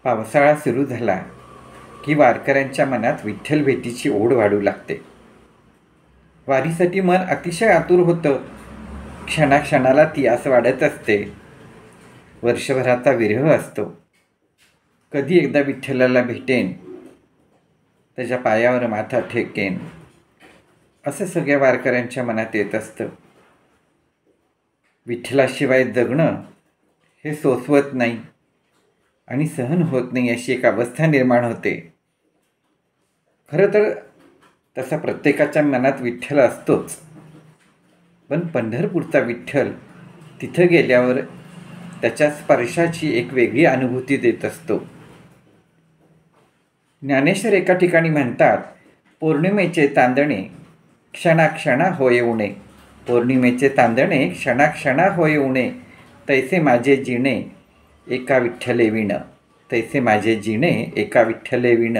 पावसाळा सुरू झाला की वारकऱ्यांच्या मनात विठ्ठल भेटीची ओढ वाढू लागते. वारीसाठी मन अतिशय आतुर होतं. क्षणाक्षणाला ती आस वाढत असते. वर्षभराचा विरह असतो. कधी एकदा विठ्ठलाला भेटेन, त्याच्या पायावर माथा ठेकेन, असं सगळ्या वारकऱ्यांच्या मनात येत असतं. विठ्ठलाशिवाय जगणं हे सोसवत नाही आणि सहन होत नाही, अशी एक अवस्था निर्माण होते. खरं तर तसा प्रत्येकाच्या मनात विठ्ठल असतोच, पण पंढरपूरचा विठ्ठल तिथं गेल्यावर त्याच्या स्पर्शाची एक वेगळी अनुभूती देत असतो. ज्ञानेश्वर एका ठिकाणी म्हणतात, पौर्णिमेचे चांदणे क्षणाक्षणा होय उणे. पौर्णिमेचे चांदणे क्षणाक्षणा होय उणे, तैसे माझे जिणे एका विठ्ठले विण. तैसे माझे जिणे एका विठ्ठले विण.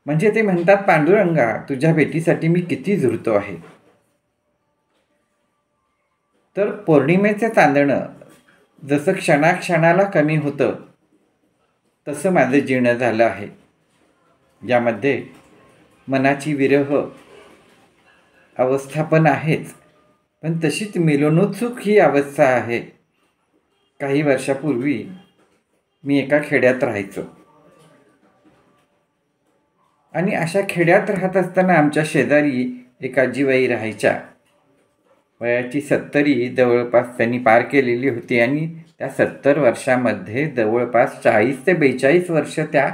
म्हणजे ते म्हणतात, पांडुरंगा, तुझ्या भेटीसाठी मी किती झुरतो आहे. तर पौर्णिमेचे चांदणं जसं क्षणाक्षणाला कमी होतं, तसं माझं जीर्ण झालं आहे. यामध्ये मनाची विरह अवस्था पण आहेच, पण तशीच मिलनोत्सुक ही अवस्था आहे. काही वर्षापूर्वी मी एका खेड्यात राहायचो आणि अशा खेड्यात राहत असताना आमच्या शेजारी एक आजीबाई राहायच्या. वयाची 70 जवळपास त्यांनी पार केलेली होती आणि त्या 70 वर्षामध्ये जवळपास 40 ते 42 वर्ष त्या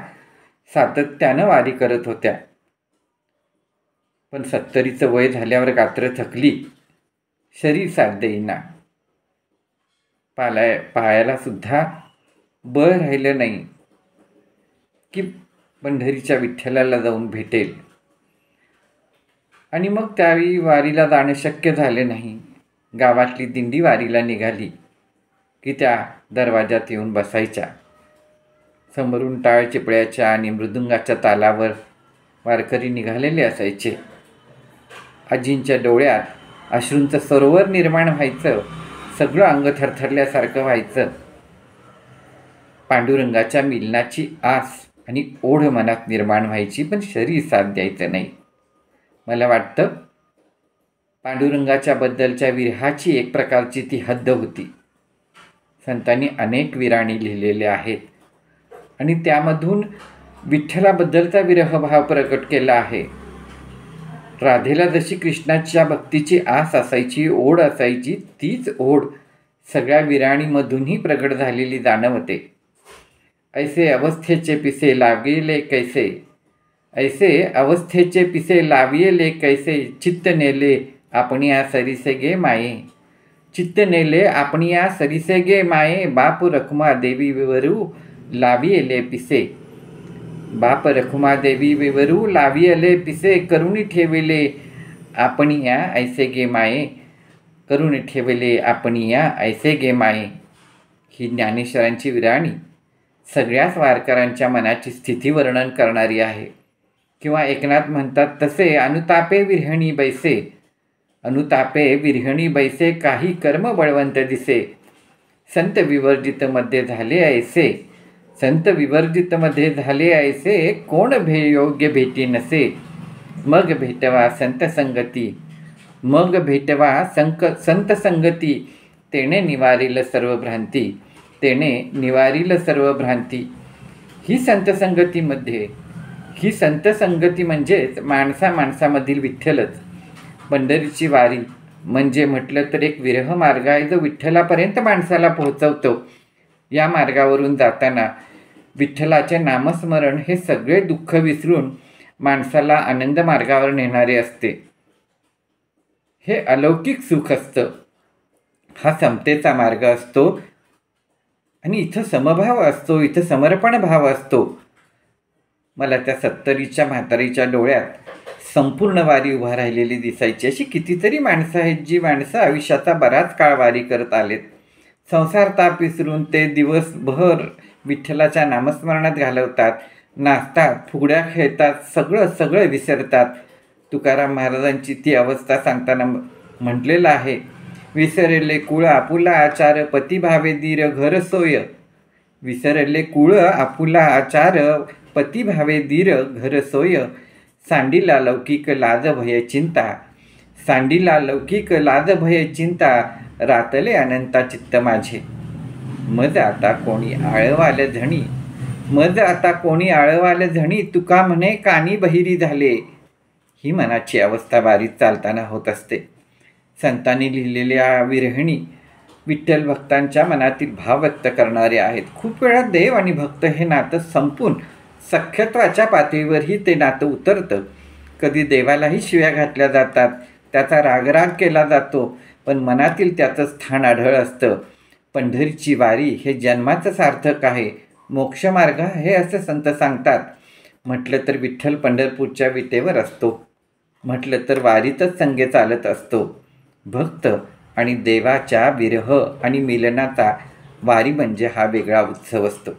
सातत्यानं वारी करत होत्या. पण 70चं वय झाल्यावर गात्र थकली, शरीर साथ देईना, पायाला सुद्धा बळ राहिलं नाही की पंढरीच्या विठ्ठलाला जाऊन भेटेल. आणि मग त्यावेळी वारीला जाणं शक्य झाले नाही. गावातली दिंडी वारीला निघाली की त्या दरवाजात येऊन बसायच्या. समोरून टाळ चिपळ्याच्या आणि मृदुंगाच्या तालावर वारकरी निघालेले असायचे. आजींच्या डोळ्यात अश्रूंचं सरोवर निर्माण व्हायचं. सगळं अंग थरथरल्यासारखं व्हायचं. पांडुरंगाच्या मिलनाची आस आणि ओढ मनात निर्माण व्हायची, पण शरीर साथ द्यायचं नाही. मला वाटतं पांडुरंगाच्या बद्दलच्या विरहाची एक प्रकारची ती हद्द होती. संतांनी अनेक विराणी लिहिलेल्या आहेत आणि त्यामधून विठ्ठलाबद्दलचा विरहभाव प्रकट केला आहे. राधेला जशी कृष्णाच्या भक्तीची आस असायची, ओढ असायची, तीच ओढ सगळ्या विराणीमधूनही प्रकट झालेली जाणवते. ऐसे अवस्थेचे पिसे लाविले कैसे, ऐसे अवस्थेचे पिसे लाविले कैसे, चित्त नेले आपणिया सरिसे गे माये. चित्त नेले आपणिया सरिसे गे माये, बाप रखुमा देवी विवरू लाविले पिसे. बाप रखुमा देवी विवरू लाविले पिसे, करुणी ठेविले आपणिया ऐसे गे माये. करुणी ठेविले आपणिया ऐसे गे माये. ही ज्ञानेश्वरांची विराणी सगळ्याच वारकऱ्यांच्या मनाची स्थिती वर्णन करणारी आहे. किंवा एकनाथ म्हणतात तसे, अनुतापे विरहणी बैसे. अनुतापे विरहणी बैसे, काही कर्म बळवंत दिसे. संत विवर्जित मध्ये झाले ऐसे. संत विवर्जित मध्ये झाले ऐसे, कोण योग्य भेटी नसे. मग भेटवा संत संगती, मग भेटवा संत संगती, तेने निवारील सर्व भ्रांती. तेने निवारील सर्व भ्रांती. ही संत संगतीमध्ये, ही संत संगती म्हणजेच माणसामधील विठ्ठलच. पंढरीची वारी म्हणजे म्हटलं तर एक विरह मार्ग आहे, जो विठ्ठलापर्यंत माणसाला पोहोचवतो. या मार्गावरून जाताना विठ्ठलाचे नामस्मरण हे सगळे दुःख विसरून माणसाला आनंद मार्गावर नेणारे असते. हे अलौकिक सुख असतं. हा समतेचा मार्ग असतो आणि इथं समभाव असतो, इथं समर्पण भाव असतो. मला त्या 70च्या म्हातारीच्या डोळ्यात संपूर्ण वारी उभा राहिलेली दिसायची. अशी कितीतरी माणसं आहेत, जी माणसं आयुष्याचा बराच काळ वारी करत आलेत. संसार ताप विसरून ते दिवसभर विठ्ठलाच्या नामस्मरणात घालवतात, नाचतात, फुगड्या खेळतात, सगळं विसरतात. तुकाराम महाराजांची ती अवस्था सांगताना म्हटलेलं आहे, विसरले कुळ आपुला आचार, पती भावे दीर घर सोय. विसरले कुळ आपुला आचार, पती भावे धीर घर सोय, सांडीला लौकिक लाज भय चिंता, सांडीला लौकिक लाज भय चिंता, रातले अनंता चित्त माझे. मज आता कोणी आळवाल झणी, मज आता कोणी आळवाल झणी, तुका म्हणे कानी बहिरी झाले. ही मनाची अवस्था वारीत चालताना होत असते. संतांनी लिहिलेल्या विरहिणी विठ्ठल भक्तांच्या मनातील भाव व्यक्त करणारे आहेत. खूप वेळा देव आणि भक्त हे नातं संपून सख्यत्वाच्या पातळीवरही ते नातं उतरतं. कधी देवालाही शिव्या घातल्या जातात, त्याचा रागराग केला जातो, पण मनातील त्याचं स्थान आढळ असतं. पंढरीची वारी हे जन्माचं सार्थक आहे, मोक्षमार्ग हे असे संत सांगतात. म्हटलं तर विठ्ठल पंढरपूरच्या विटेवर असतो, म्हटलं तर वारीतच संगे चालत असतो. भक्त आणि देवाच्या विरह आणि मिलनाचा वारी म्हणजे हा वेगळा उत्सव असतो.